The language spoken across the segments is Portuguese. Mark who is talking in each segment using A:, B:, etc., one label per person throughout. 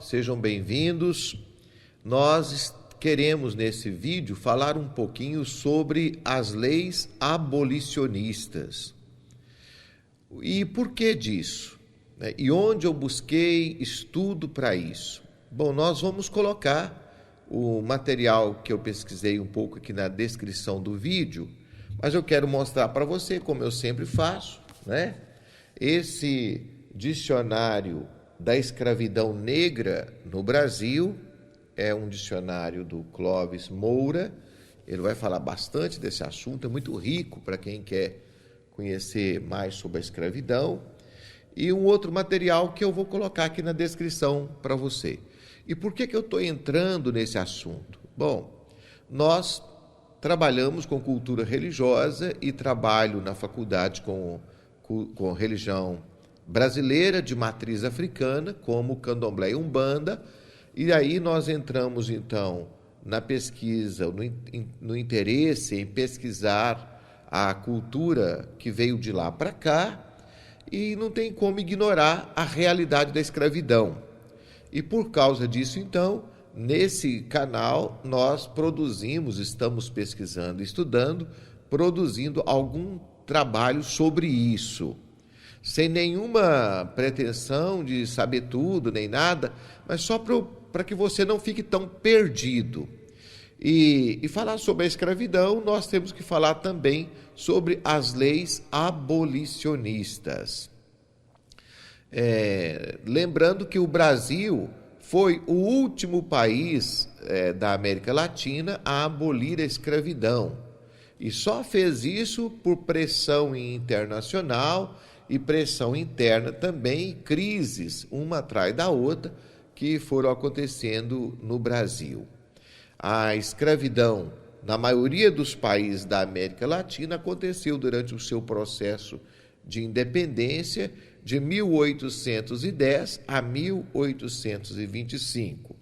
A: sejam bem-vindos. Nós queremos nesse vídeo falar um pouquinho sobre as leis abolicionistas. E por que disso? E onde eu busquei estudo para isso? Bom, nós vamos colocar o material que eu pesquisei um pouco aqui na descrição do vídeo, mas eu quero mostrar para você, como eu sempre faço, né? Esse dicionário da escravidão negra no Brasil é um dicionário do Clóvis Moura. Ele vai falar bastante desse assunto, é muito rico para quem quer conhecer mais sobre a escravidão. E um outro material que eu vou colocar aqui na descrição para você. E por que eu estou entrando nesse assunto? Bom, nós trabalhamos com cultura religiosa e trabalho na faculdade com religião brasileira de matriz africana, como Candomblé e Umbanda, e aí nós entramos então na pesquisa, no interesse em pesquisar a cultura que veio de lá para cá, e não tem como ignorar a realidade da escravidão. E por causa disso, então, nesse canal nós estamos pesquisando, estudando, produzindo algum trabalho sobre isso, sem nenhuma pretensão de saber tudo, nem nada, mas só para que você não fique tão perdido. E falar sobre a escravidão, nós temos que falar também sobre as leis abolicionistas. Lembrando que o Brasil foi o último país da América Latina a abolir a escravidão. E só fez isso por pressão internacional e pressão interna também, crises, uma atrás da outra, que foram acontecendo no Brasil. A escravidão, na maioria dos países da América Latina, aconteceu durante o seu processo de independência de 1810 a 1825.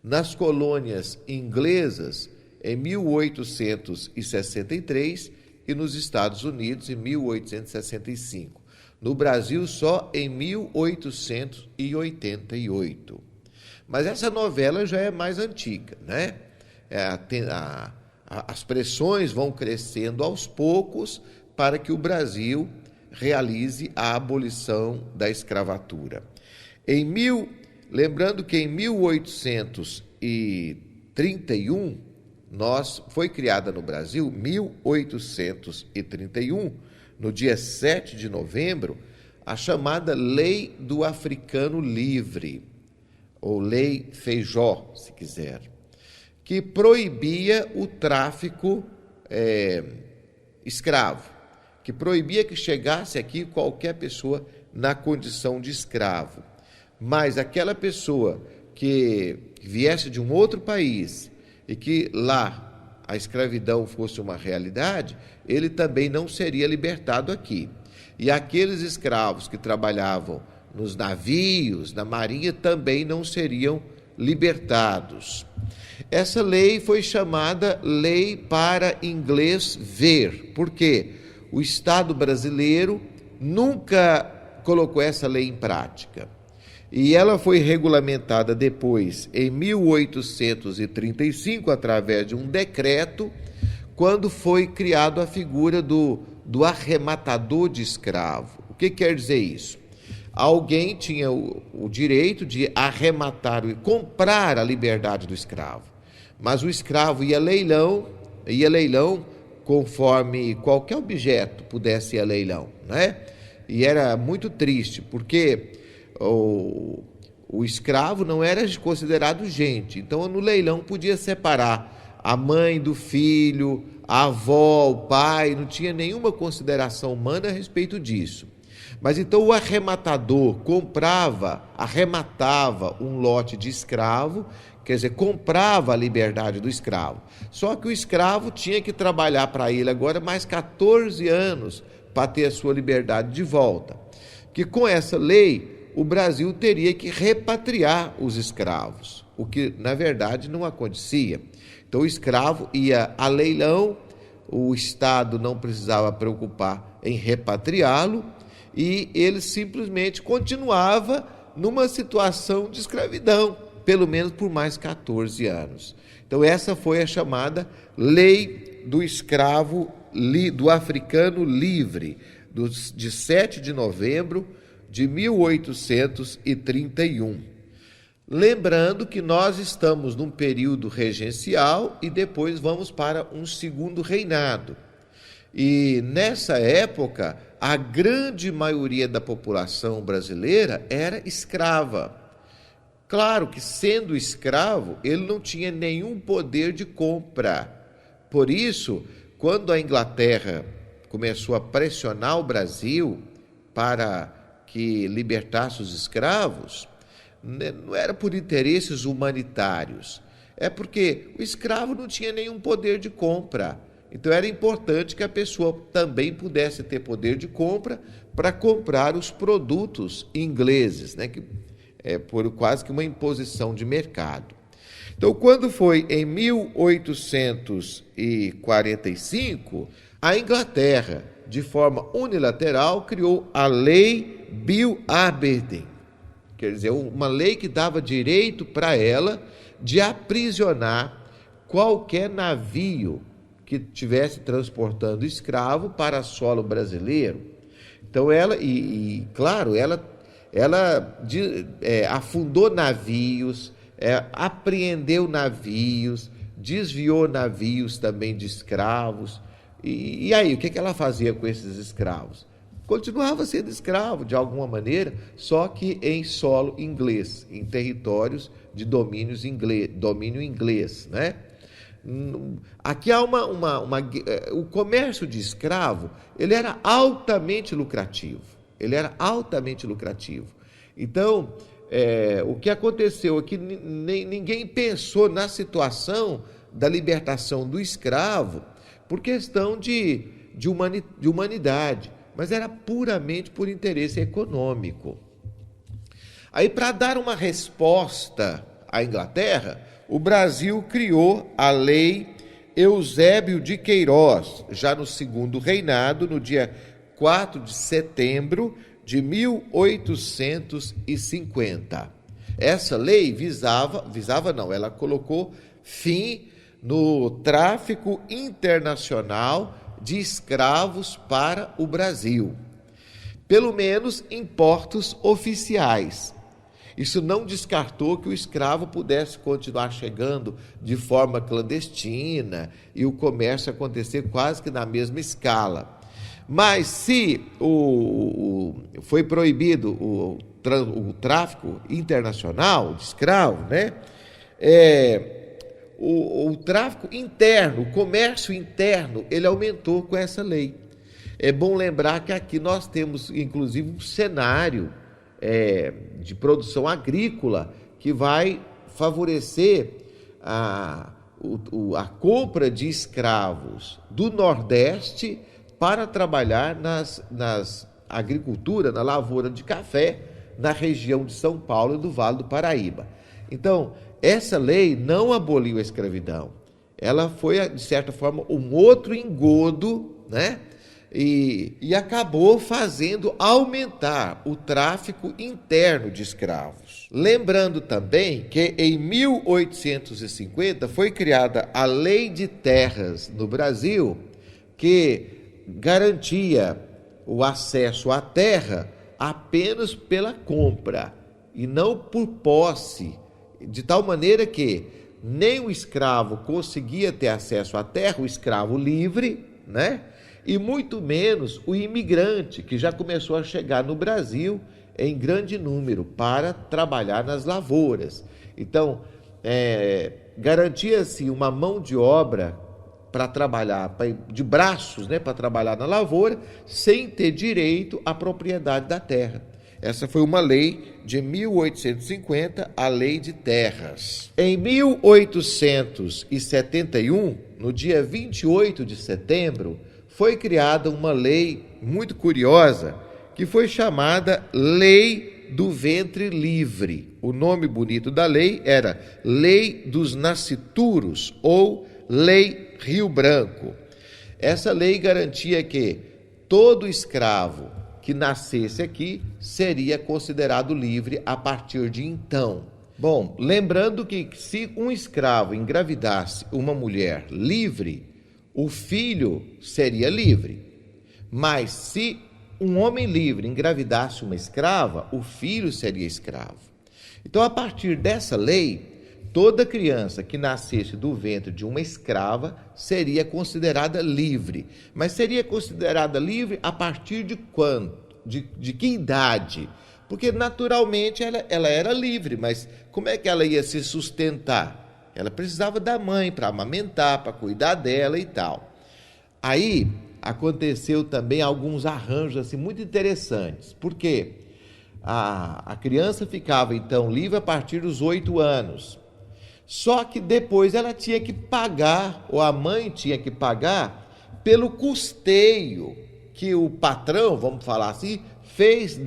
A: Nas colônias inglesas, em 1863 e nos Estados Unidos, em 1865. No Brasil, só em 1888. Mas essa novela já é mais antiga, né? As pressões vão crescendo aos poucos para que o Brasil realize a abolição da escravatura. Lembrando que em 1831, foi criada no Brasil, 1831, no dia 7 de novembro, a chamada Lei do Africano Livre, ou Lei Feijó, se quiser, que proibia o tráfico escravo, que proibia que chegasse aqui qualquer pessoa na condição de escravo. Mas aquela pessoa que viesse de um outro país e que lá a escravidão fosse uma realidade, ele também não seria libertado aqui. E aqueles escravos que trabalhavam nos navios, na marinha, também não seriam libertados. Essa lei foi chamada Lei para Inglês Ver, porque o Estado brasileiro nunca colocou essa lei em prática. E ela foi regulamentada depois, em 1835, através de um decreto, quando foi criada a figura do arrematador de escravo. O que quer dizer isso? Alguém tinha o direito de arrematar e comprar a liberdade do escravo. Mas o escravo ia a leilão conforme qualquer objeto pudesse ir a leilão, né? E era muito triste, porque o escravo não era considerado gente. Então, no leilão podia separar a mãe do filho, a avó, o pai, não tinha nenhuma consideração humana a respeito disso. Mas então o arrematador arrematava um lote de escravo, quer dizer, comprava a liberdade do escravo. Só que o escravo tinha que trabalhar para ele agora mais 14 anos para ter a sua liberdade de volta. Que com essa lei, o Brasil teria que repatriar os escravos, o que, na verdade, não acontecia. Então, o escravo ia a leilão, o Estado não precisava preocupar em repatriá-lo e ele simplesmente continuava numa situação de escravidão, pelo menos por mais 14 anos. Então essa foi a chamada Lei do Escravo do Africano Livre, de 7 de novembro de 1831. Lembrando que nós estamos num período regencial e depois vamos para um segundo reinado. E nessa época, a grande maioria da população brasileira era escrava. Claro que, sendo escravo, ele não tinha nenhum poder de compra. Por isso, quando a Inglaterra começou a pressionar o Brasil para que libertasse os escravos, não era por interesses humanitários, é porque o escravo não tinha nenhum poder de compra. Então era importante que a pessoa também pudesse ter poder de compra para comprar os produtos ingleses, né? Que é por quase que uma imposição de mercado. Então, quando foi em 1845, a Inglaterra, de forma unilateral, criou a Lei Bill Aberdeen, quer dizer, uma lei que dava direito para ela de aprisionar qualquer navio que estivesse transportando escravo para solo brasileiro. Então ela, claro, ela afundou navios, apreendeu navios, desviou navios também de escravos. E aí, o que ela fazia com esses escravos? Continuava sendo escravo de alguma maneira, só que em solo inglês, em territórios de domínio inglês, né? Aqui há o comércio de escravo, ele era altamente lucrativo. Então, o que aconteceu aqui, ninguém pensou na situação da libertação do escravo por questão de humanidade, mas era puramente por interesse econômico. Aí, para dar uma resposta à Inglaterra, o Brasil criou a Lei Eusébio de Queiroz, já no segundo reinado, no dia 4 de setembro de 1850. Essa lei ela colocou fim no tráfico internacional de escravos para o Brasil, pelo menos em portos oficiais. Isso não descartou que o escravo pudesse continuar chegando de forma clandestina e o comércio acontecer quase que na mesma escala. Mas se foi proibido o tráfico internacional de escravo, né? O tráfico interno, o comércio interno, ele aumentou com essa lei. É bom lembrar que aqui nós temos, inclusive, um cenário de produção agrícola que vai favorecer a compra de escravos do Nordeste para trabalhar nas agricultura, na lavoura de café, na região de São Paulo e do Vale do Paraíba. Então, essa lei não aboliu a escravidão. Ela foi, de certa forma, um outro engodo, né? E acabou fazendo aumentar o tráfico interno de escravos. Lembrando também que em 1850 foi criada a Lei de Terras no Brasil, que garantia o acesso à terra apenas pela compra e não por posse, de tal maneira que nem o escravo conseguia ter acesso à terra, o escravo livre, né? E muito menos o imigrante, que já começou a chegar no Brasil em grande número para trabalhar nas lavouras. Então, garantia-se uma mão de obra para trabalhar, de braços, né, para trabalhar na lavoura, sem ter direito à propriedade da terra. Essa foi uma lei de 1850, a Lei de Terras. Em 1871, no dia 28 de setembro, foi criada uma lei muito curiosa, que foi chamada Lei do Ventre Livre. O nome bonito da lei era Lei dos Nascituros ou Lei Rio Branco. Essa lei garantia que todo escravo que nascesse aqui seria considerado livre a partir de então. Bom, lembrando que se um escravo engravidasse uma mulher livre, o filho seria livre. Mas se um homem livre engravidasse uma escrava, o filho seria escravo. Então, a partir dessa lei, toda criança que nascesse do ventre de uma escrava seria considerada livre. Mas seria considerada livre a partir de quando? De que idade? Porque naturalmente ela era livre, mas como é que ela ia se sustentar? Ela precisava da mãe para amamentar, para cuidar dela e tal. Aí aconteceu também alguns arranjos assim, muito interessantes. Por quê? A criança ficava então livre a partir dos 8 anos. Só que depois ela tinha que pagar, ou a mãe tinha que pagar, pelo custeio que o patrão, vamos falar assim, fez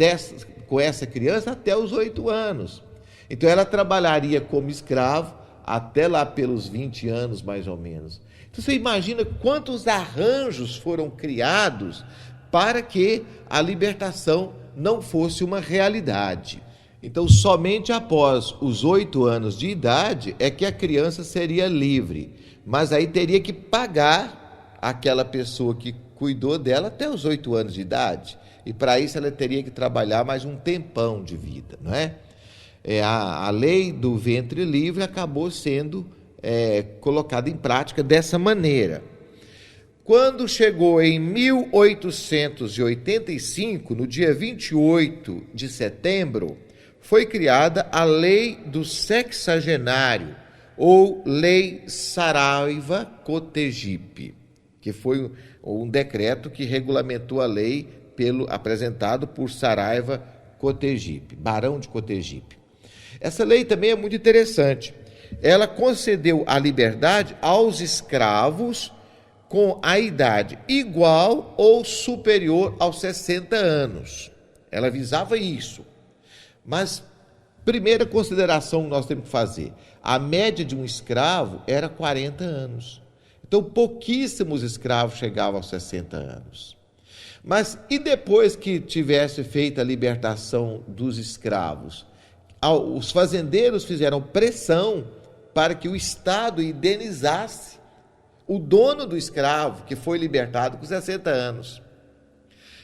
A: com essa criança até os 8 anos. Então ela trabalharia como escravo até lá pelos 20 anos, mais ou menos. Então você imagina quantos arranjos foram criados para que a libertação não fosse uma realidade. Então, somente após os 8 anos de idade é que a criança seria livre. Mas aí teria que pagar aquela pessoa que cuidou dela até os 8 anos de idade. E para isso ela teria que trabalhar mais um tempão de vida, não é? A lei do ventre livre acabou sendo colocada em prática dessa maneira. Quando chegou em 1885, no dia 28 de setembro, foi criada a Lei do Sexagenário, ou Lei Saraiva-Cotegipe, que foi um decreto que regulamentou a lei apresentado por Saraiva-Cotegipe, Barão de Cotegipe. Essa lei também é muito interessante. Ela concedeu a liberdade aos escravos com a idade igual ou superior aos 60 anos. Ela visava isso. Mas, primeira consideração que nós temos que fazer, a média de um escravo era 40 anos. Então, pouquíssimos escravos chegavam aos 60 anos. Mas, e depois que tivesse feita a libertação dos escravos? Os fazendeiros fizeram pressão para que o Estado indenizasse o dono do escravo, que foi libertado com 60 anos.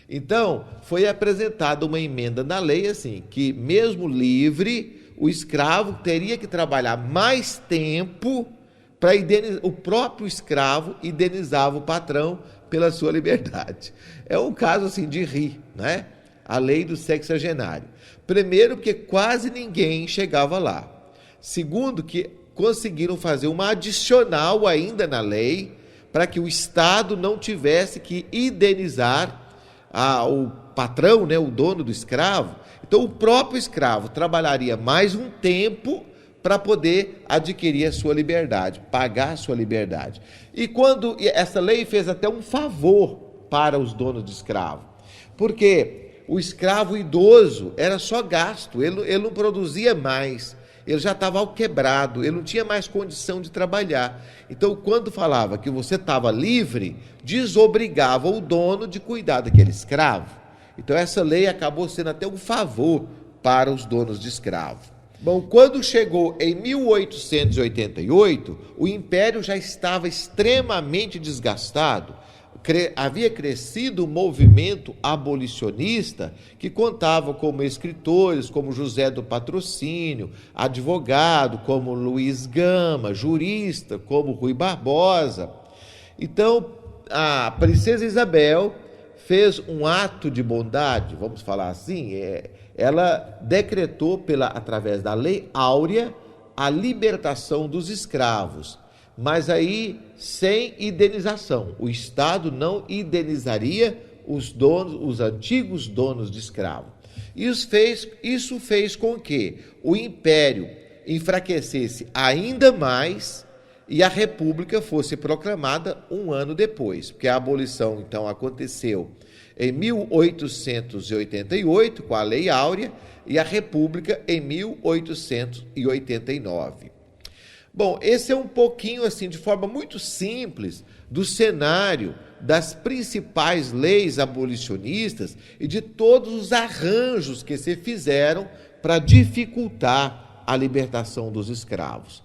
A: Então, foi apresentada uma emenda na lei, assim, que mesmo livre, o escravo teria que trabalhar mais tempo para indenizar. O próprio escravo indenizava o patrão pela sua liberdade. É um caso, assim, de rir, né? A lei do sexagenário. Primeiro, porque quase ninguém chegava lá. Segundo, que conseguiram fazer uma adicional ainda na lei para que o Estado não tivesse que indenizar o patrão, né, o dono do escravo. Então, o próprio escravo trabalharia mais um tempo para poder adquirir a sua liberdade, pagar a sua liberdade. E quando essa lei fez até um favor para os donos de escravo, porque o escravo idoso era só gasto, ele não produzia mais, ele já estava quebrado, ele não tinha mais condição de trabalhar. Então, quando falava que você estava livre, desobrigava o dono de cuidar daquele escravo. Então, essa lei acabou sendo até um favor para os donos de escravo. Bom, quando chegou em 1888, o Império já estava extremamente desgastado. Havia crescido o movimento abolicionista, que contava como escritores como José do Patrocínio, advogado como Luiz Gama, jurista como Rui Barbosa. Então, a princesa Isabel fez um ato de bondade, vamos falar assim, ela decretou através da Lei Áurea a libertação dos escravos. Mas aí sem indenização. O Estado não indenizaria os antigos donos de escravo. Isso fez com que o Império enfraquecesse ainda mais e a República fosse proclamada um ano depois, porque a abolição, então, aconteceu em 1888, com a Lei Áurea, e a República em 1889. Bom, esse é um pouquinho, assim, de forma muito simples, do cenário das principais leis abolicionistas e de todos os arranjos que se fizeram para dificultar a libertação dos escravos.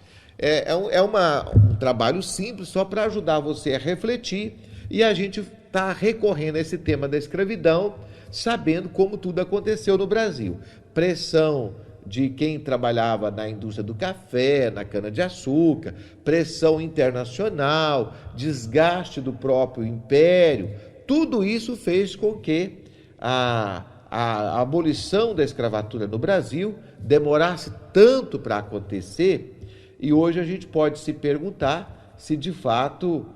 A: Um trabalho simples só para ajudar você a refletir, e a gente está recorrendo a esse tema da escravidão, sabendo como tudo aconteceu no Brasil. Pressão de quem trabalhava na indústria do café, na cana-de-açúcar, pressão internacional, desgaste do próprio império, tudo isso fez com que a abolição da escravatura no Brasil demorasse tanto para acontecer, e hoje a gente pode se perguntar se de fato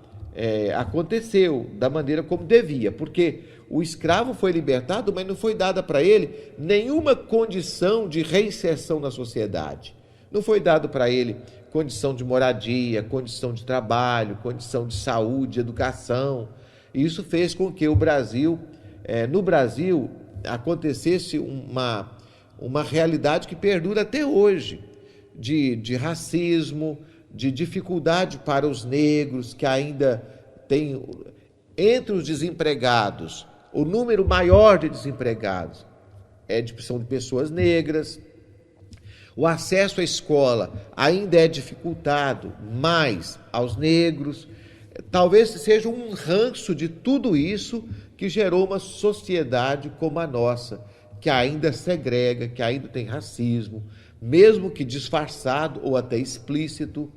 A: aconteceu da maneira como devia, porque o escravo foi libertado, mas não foi dada para ele nenhuma condição de reinserção na sociedade. Não foi dado para ele condição de moradia, condição de trabalho, condição de saúde, educação. Isso fez com que no Brasil, acontecesse uma realidade que perdura até hoje, de racismo, de dificuldade para os negros, que ainda tem, entre os desempregados, o número maior de desempregados são de pessoas negras. O acesso à escola ainda é dificultado mais aos negros. Talvez seja um ranço de tudo isso que gerou uma sociedade como a nossa, que ainda segrega, que ainda tem racismo, mesmo que disfarçado ou até explícito,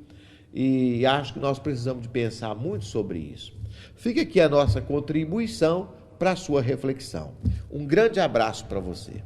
A: e acho que nós precisamos de pensar muito sobre isso. Fica aqui a nossa contribuição para a sua reflexão. Um grande abraço para você.